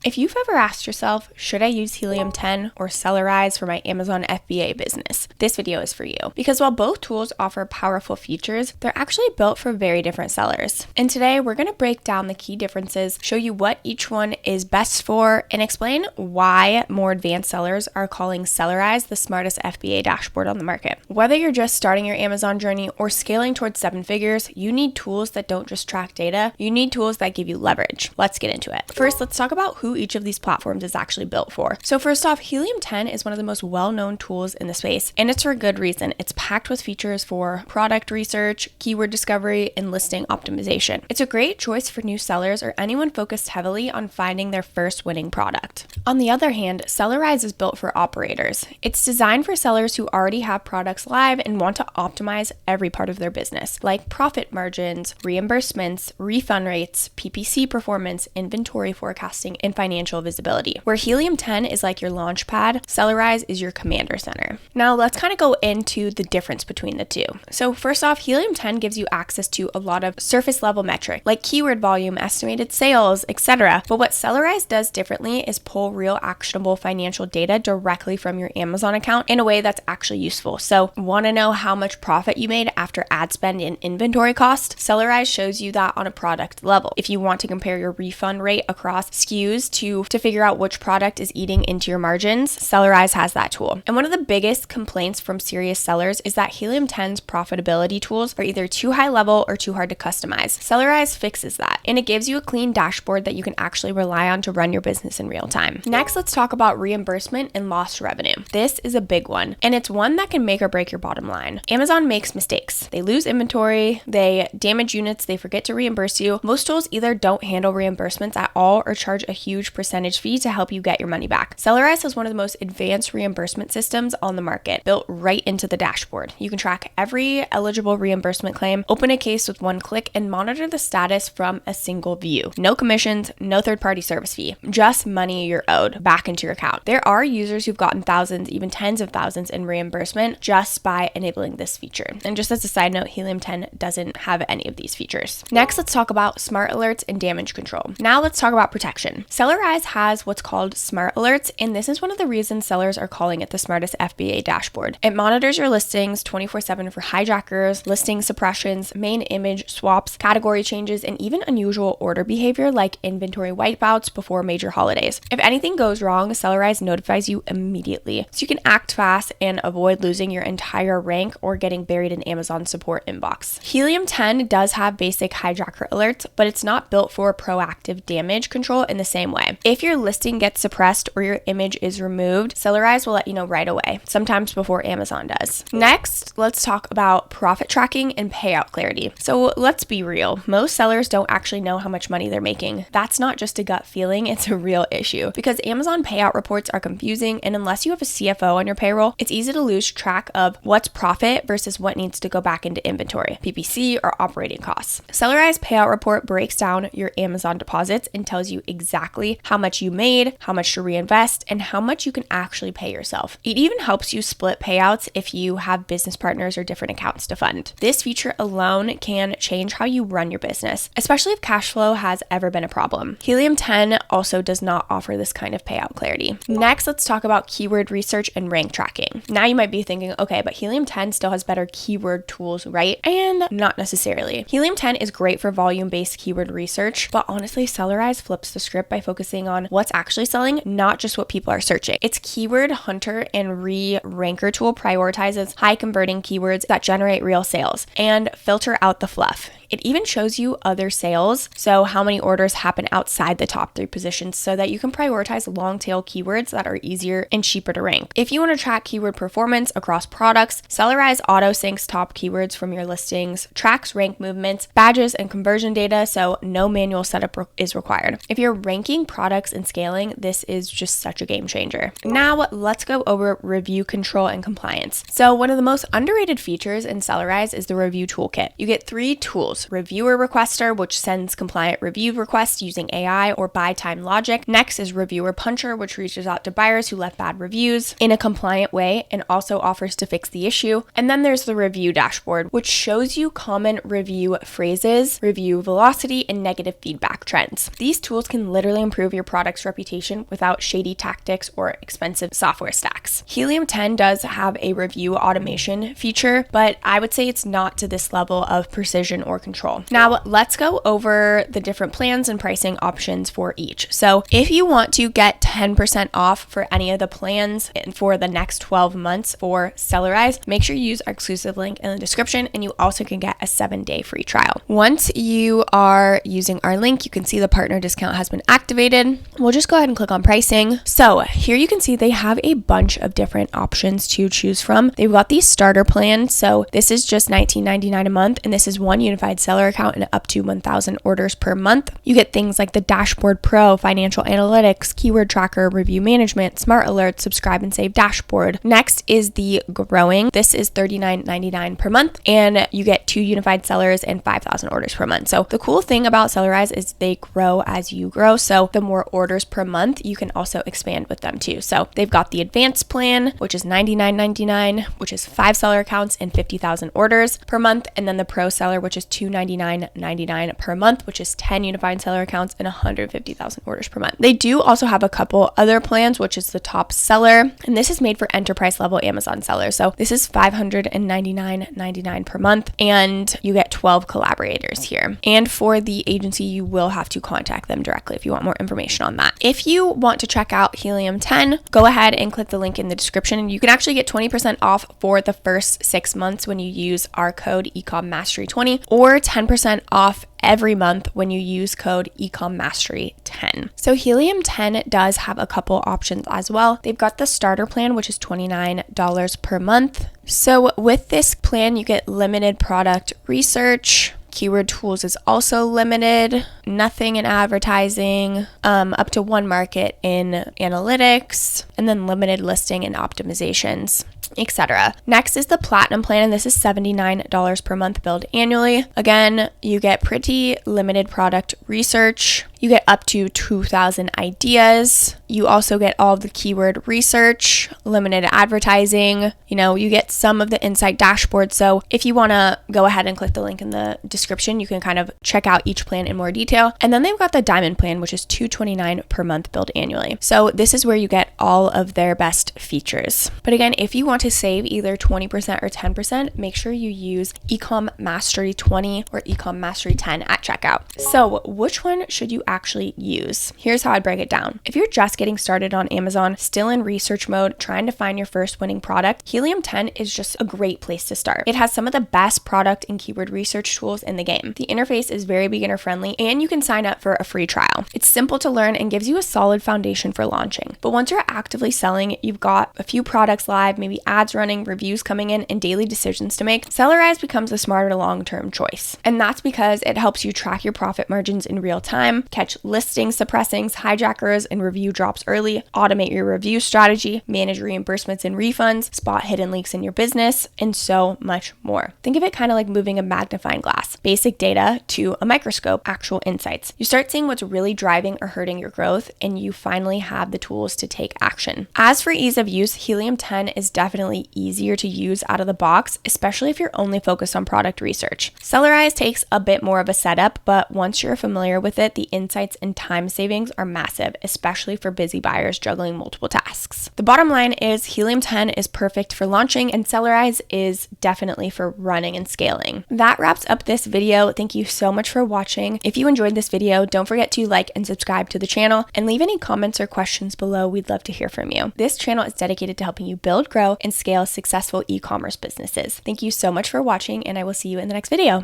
If you've ever asked yourself, should I use Helium 10 or Sellerise for my Amazon FBA business? This video is for you. Because while both tools offer powerful features, they're actually built for very different sellers. And today we're going to break down the key differences, show you what each one is best for, and explain why more advanced sellers are calling Sellerise the smartest FBA dashboard on the market. Whether you're just starting your Amazon journey or scaling towards 7 figures, you need tools that don't just track data, you need tools that give you leverage. Let's get into it. First, let's talk about who each of these platforms is actually built for. So first off, Helium 10 is one of the most well-known tools in the space, and it's for a good reason. It's packed with features for product research, keyword discovery, and listing optimization. It's a great choice for new sellers or anyone focused heavily on finding their first winning product. On the other hand, Sellerise is built for operators. It's designed for sellers who already have products live and want to optimize every part of their business, like profit margins, reimbursements, refund rates, PPC performance, inventory forecasting, and financial visibility. Where Helium 10 is like your launch pad, Sellerise is your commander center. Now let's kind of go into the difference between the two. So first off, Helium 10 gives you access to a lot of surface level metrics like keyword volume, estimated sales, etc. But what Sellerise does differently is pull real actionable financial data directly from your Amazon account in a way that's actually useful. So want to know how much profit you made after ad spend and inventory cost? Sellerise shows you that on a product level. If you want to compare your refund rate across SKUs to figure out which product is eating into your margins, Sellerise has that tool. And one of the biggest complaints from serious sellers is that Helium 10's profitability tools are either too high level or too hard to customize. Sellerise fixes that, and it gives you a clean dashboard that you can actually rely on to run your business in real time. Next, let's talk about reimbursement and lost revenue. This is a big one, and it's one that can make or break your bottom line. Amazon makes mistakes. They lose inventory, they damage units, they forget to reimburse you. Most tools either don't handle reimbursements at all or charge a huge percentage fee to help you get your money back. Sellerise has one of the most advanced reimbursement systems on the market, built right into the dashboard. You can track every eligible reimbursement claim, open a case with one click, and monitor the status from a single view. No commissions, no third-party service fee, just money you're owed back into your account. There are users who've gotten thousands, even tens of thousands in reimbursement just by enabling this feature. And just as a side note, Helium 10 doesn't have any of these features. Next, let's talk about smart alerts and damage control. Now let's talk about protection. Sellerise has what's called smart alerts, and this is one of the reasons sellers are calling it the smartest FBA dashboard. It monitors your listings 24/7 for hijackers, listing suppressions, main image swaps, category changes, and even unusual order behavior like inventory wipeouts before major holidays. If anything goes wrong, Sellerise notifies you immediately, so you can act fast and avoid losing your entire rank or getting buried in Amazon support inbox. Helium 10 does have basic hijacker alerts, but it's not built for proactive damage control in the same way. If your listing gets suppressed or your image is removed, Sellerise will let you know right away, sometimes before Amazon does. Next, let's talk about profit tracking and payout clarity. So let's be real, most sellers don't actually know how much money they're making. That's not just a gut feeling, it's a real issue because Amazon payout reports are confusing, and unless you have a CFO on your payroll, it's easy to lose track of what's profit versus what needs to go back into inventory, PPC, or operating costs. Sellerise payout report breaks down your Amazon deposits and tells you exactly how much you made, how much to reinvest, and how much you can actually pay yourself. It even helps you split payouts if you have business partners or different accounts to fund. This feature alone can change how you run your business, especially if cash flow has ever been a problem. Helium 10 also does not offer this kind of payout clarity. Next, let's talk about keyword research and rank tracking. Now you might be thinking, okay, but Helium 10 still has better keyword tools, right? And not necessarily. Helium 10 is great for volume-based keyword research, but honestly, Sellerise flips the script by focusing on what's actually selling, not just what people are searching. Its keyword hunter and re-ranker tool prioritizes high converting keywords that generate real sales and filter out the fluff. It even shows you other sales, so how many orders happen outside the top 3 positions so that you can prioritize long tail keywords that are easier and cheaper to rank. If you want to track keyword performance across products, Sellerise auto syncs top keywords from your listings, tracks rank movements, badges, and conversion data, so no manual setup is required. If you're ranking products and scaling, this is just such a game changer. Now let's go over review control and compliance. So one of the most underrated features in Sellerise is the review toolkit. You get 3 tools. tools. Reviewer Requester, which sends compliant review requests using AI or buy time logic. Next is Reviewer Puncher, which reaches out to buyers who left bad reviews in a compliant way and also offers to fix the issue. And then there's the Review Dashboard, which shows you common review phrases, review velocity, and negative feedback trends. These tools can literally improve your product's reputation without shady tactics or expensive software stacks. Helium 10 does have a review automation feature, but I would say it's not to this level of precision or control. Now, let's go over the different plans and pricing options for each. So if you want to get 10% off for any of the plans for the next 12 months for Sellerise, make sure you use our exclusive link in the description, and you also can get a 7-day free trial. Once you are using our link, you can see the partner discount has been activated. We'll just go ahead and click on pricing. So here you can see they have a bunch of different options to choose from. They've got the starter plan. So this is just $19.99 a month, and this is one unified seller account and up to 1,000 orders per month. You get things like the Dashboard Pro, financial analytics, keyword tracker, review management, smart alerts, subscribe and save dashboard. Next is the growing. This is $39.99 per month, and you get 2 unified sellers and 5,000 orders per month. So the cool thing about Sellerise is they grow as you grow. So the more orders per month, you can also expand with them too. So they've got the advanced plan, which is $99.99, which is 5 seller accounts and 50,000 orders per month. And then the pro seller, which is $299.99 per month, which is 10 unified seller accounts and 150,000 orders per month. They do also have a couple other plans, which is the top seller. And this is made for enterprise level Amazon sellers. So this is $599.99 per month, and you get 12 collaborators here. And for the agency, you will have to contact them directly if you want more information on that. If you want to check out Helium 10, go ahead and click the link in the description, and you can actually get 20% off for the first 6 months when you use our code EcomMastery20, or 10% off every month when you use code EcomMastery10. So Helium 10 does have a couple options as well. They've got the starter plan, which is $29 per month. So with this plan, you get limited product research. Keyword tools is also limited, nothing in advertising, up to 1 market in analytics, and then limited listing and optimizations, etc. Next is the platinum plan, and this is $79 per month billed annually. Again, you get pretty limited product research. You get up to 2,000 ideas. You also get all of the keyword research, limited advertising. You get some of the insight dashboard. So if you want to go ahead and click the link in the description, you can kind of check out each plan in more detail. And then they've got the diamond plan, which is $229 per month billed annually. So this is where you get all of their best features. But again, if you want to save either 20% or 10%, make sure you use EcomMastery20 or EcomMastery10 at checkout. So which one should you actually use? Here's how I'd break it down. If you're just getting started on Amazon, still in research mode, trying to find your first winning product, Helium 10 is just a great place to start. It has some of the best product and keyword research tools in the game. The interface is very beginner friendly, and you can sign up for a free trial. It's simple to learn and gives you a solid foundation for launching. But once you're actively selling, you've got a few products live, maybe ads running, reviews coming in, and daily decisions to make, Sellerise becomes a smarter long-term choice. And that's because it helps you track your profit margins in real time, catch listings, suppressings, hijackers, and review drops early, automate your review strategy, manage reimbursements and refunds, spot hidden leaks in your business, and so much more. Think of it kind of like moving a magnifying glass, basic data to a microscope, actual insights. You start seeing what's really driving or hurting your growth, and you finally have the tools to take action. As for ease of use, Helium 10 is definitely easier to use out of the box, especially if you're only focused on product research. Sellerise takes a bit more of a setup, but once you're familiar with it, the insights and time savings are massive, especially for busy buyers juggling multiple tasks. The bottom line is Helium 10 is perfect for launching, and Sellerise is definitely for running and scaling. That wraps up this video. Thank you so much for watching. If you enjoyed this video, don't forget to like and subscribe to the channel, and leave any comments or questions below. We'd love to hear from you. This channel is dedicated to helping you build, grow, and scale successful e-commerce businesses. Thank you so much for watching, and I will see you in the next video.